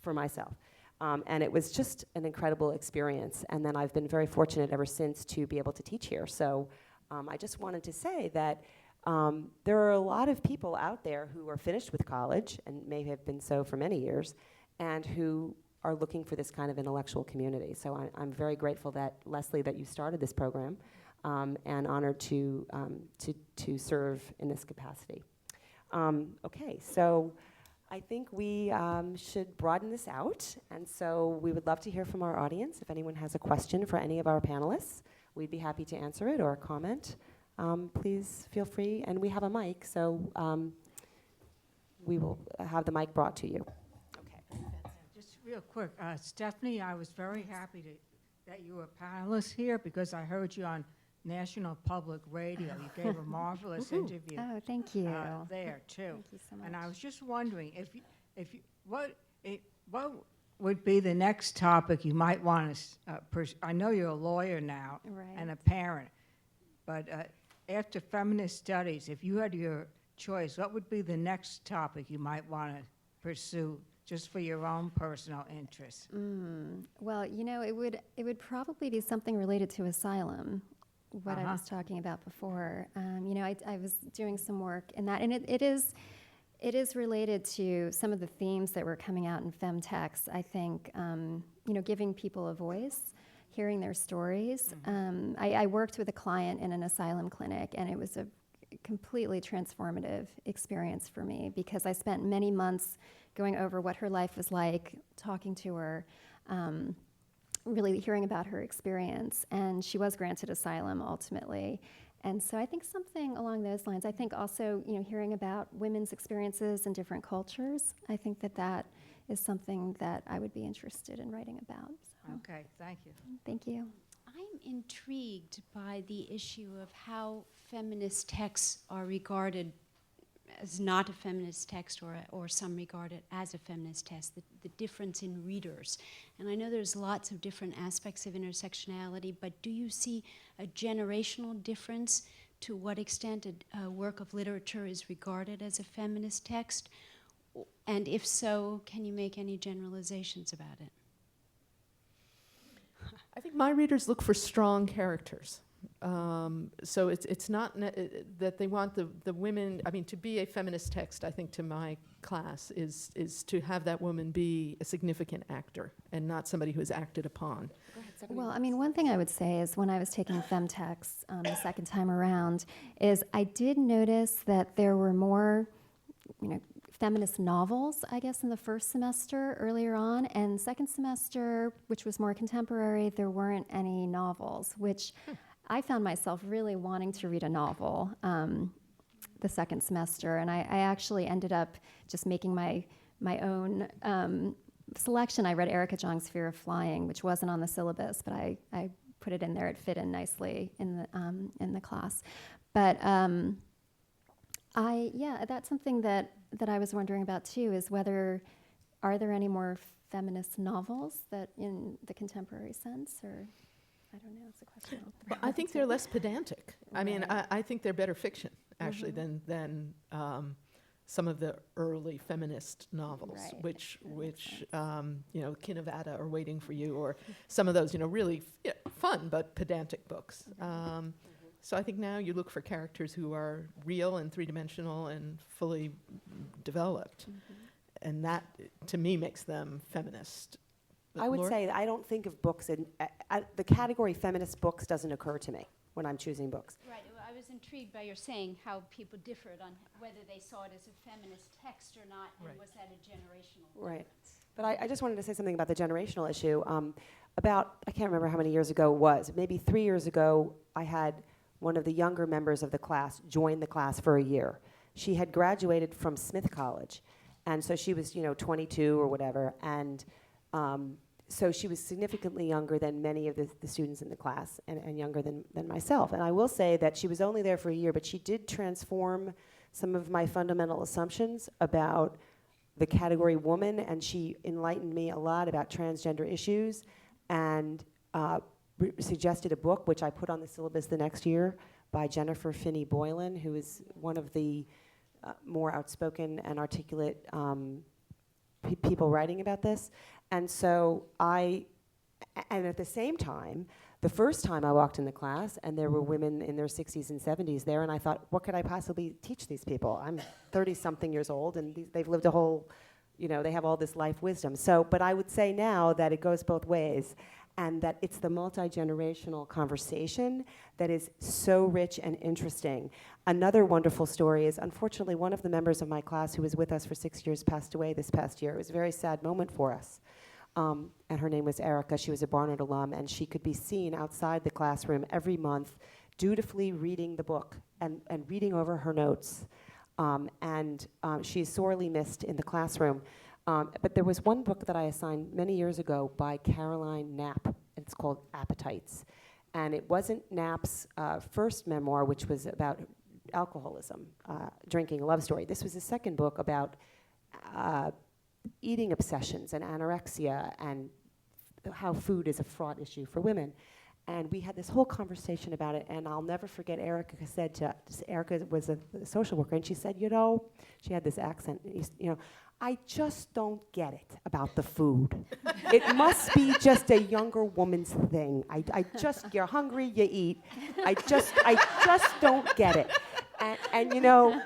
A: for myself. And it was just an incredible experience. And then I've been very fortunate ever since to be able to teach here. So I just wanted to say that there are a lot of people out there who are finished with college, and may have been so for many years, and who are looking for this kind of intellectual community. So I'm very grateful that, Leslie, that you started this program. And honored to serve in this capacity. Okay, so I think we should broaden this out, and so we would love to hear from our audience. If anyone has a question for any of our panelists, we'd be happy to answer it or comment. Please feel free, and we have a mic, so we will have the mic brought to you. Okay.
E: Just real quick, Stephanie, I was very happy that you were a panelist here because I heard you on National Public Radio. You gave a marvelous interview.
D: Oh, thank you.
E: There too.
D: Thank you so much.
E: And I was just wondering what would be the next topic you might want to. I know you're a lawyer now and a parent, but after feminist studies, if you had your choice, what would be the next topic you might want to pursue, just for your own personal interests?
D: Well, you know, it would probably be something related to asylum. What I was talking about before. You know, I was doing some work in that, and it is related to some of the themes that were coming out in femtechs. I think, you know, giving people a voice, hearing their stories. I worked with a client in an asylum clinic, and it was a completely transformative experience for me because I spent many months going over what her life was like, talking to her, really hearing about her experience, and she was granted asylum ultimately. And so I think something along those lines. I think also, you know, hearing about women's experiences in different cultures, I think that is something that I would be interested in writing about. So.
E: Okay, thank you.
D: Thank you.
F: I'm intrigued by the issue of how feminist texts are regarded as not a feminist text, or some regard it as a feminist text, the difference in readers. And I know there's lots of different aspects of intersectionality, but do you see a generational difference to what extent a work of literature is regarded as a feminist text? And if so, can you make any generalizations about it?
B: I think my readers look for strong characters. So it's not that they want the women. I mean, to be a feminist text, I think to my class is to have that woman be a significant actor and not somebody who is acted upon.
D: Well, I mean, one thing I would say is when I was taking femtex the second time around, is I did notice that there were more, feminist novels, I guess, in the first semester earlier on, and second semester, which was more contemporary, there weren't any novels, which I found myself really wanting to read a novel the second semester, and I actually ended up just making my own selection. I read Erica Jong's Fear of Flying, which wasn't on the syllabus, but I put it in there. It fit in nicely in the class. But that's something that I was wondering about too, is are there any more feminist novels that in the contemporary sense, or I don't know, it's a question.
B: Well, I think they're less pedantic.
D: Right.
B: I mean, I think they're better fiction, actually, than some of the early feminist novels,
D: Right.
B: which Kinevada or Waiting for You, or some of those, really fun but pedantic books. So I think now you look for characters who are real and three-dimensional and fully developed. And that, to me, makes them feminist.
A: I would
B: Laura?
A: say that I don't think of books in the category feminist books doesn't occur to me when I'm choosing books.
F: Right. Well, I was intrigued by your saying how people differed on whether they saw it as a feminist text or not, and
B: Right.
F: was that a generational
A: Right.
F: difference?
A: But I just wanted to say something about the generational issue. I can't remember how many years ago it was. Maybe 3 years ago, I had one of the younger members of the class join the class for a year. She had graduated from Smith College, and so she was, 22 or whatever, and so she was significantly younger than many of the students in the class, and younger than myself. And I will say that she was only there for a year, but she did transform some of my fundamental assumptions about the category woman, and she enlightened me a lot about transgender issues, and suggested a book, which I put on the syllabus the next year, by Jennifer Finney Boylan, who is one of the more outspoken and articulate people writing about this. And so and at the same time, the first time I walked in the class, and there were women in their 60s and 70s there, and I thought, what could I possibly teach these people? I'm 30-something years old, and they've lived a whole, they have all this life wisdom. So, but I would say now that it goes both ways, and that it's the multi-generational conversation that is so rich and interesting. Another wonderful story is, unfortunately, one of the members of my class who was with us for 6 years passed away this past year. It was a very sad moment for us. And her name was Erica. She was a Barnard alum, and she could be seen outside the classroom every month dutifully reading the book and reading over her notes. She's sorely missed in the classroom. But there was one book that I assigned many years ago by Caroline Knapp. It's called Appetites. And it wasn't Knapp's first memoir, which was about alcoholism, drinking, a love story. This was a second book about eating obsessions and anorexia and how food is a fraught issue for women. And we had this whole conversation about it, and I'll never forget Erica Erica was a social worker, and she said, she had this accent, I just don't get it about the food. It must be just a younger woman's thing. You're hungry, you eat. I just don't get it. And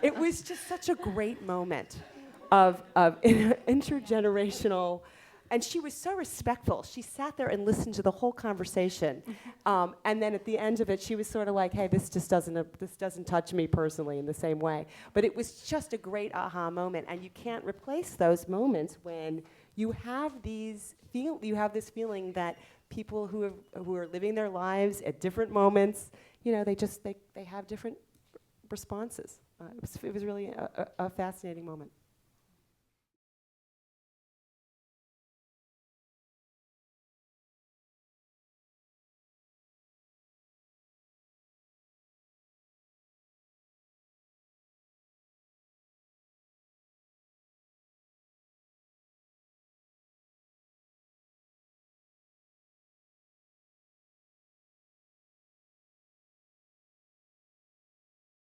A: it was just such a great moment of intergenerational. And she was so respectful. She sat there and listened to the whole conversation, and then at the end of it, she was sort of like, "Hey, this doesn't touch me personally in the same way." But it was just a great aha moment, and you can't replace those moments when you have this feeling that people who are living their lives at different moments, they have different responses. It was really a fascinating moment.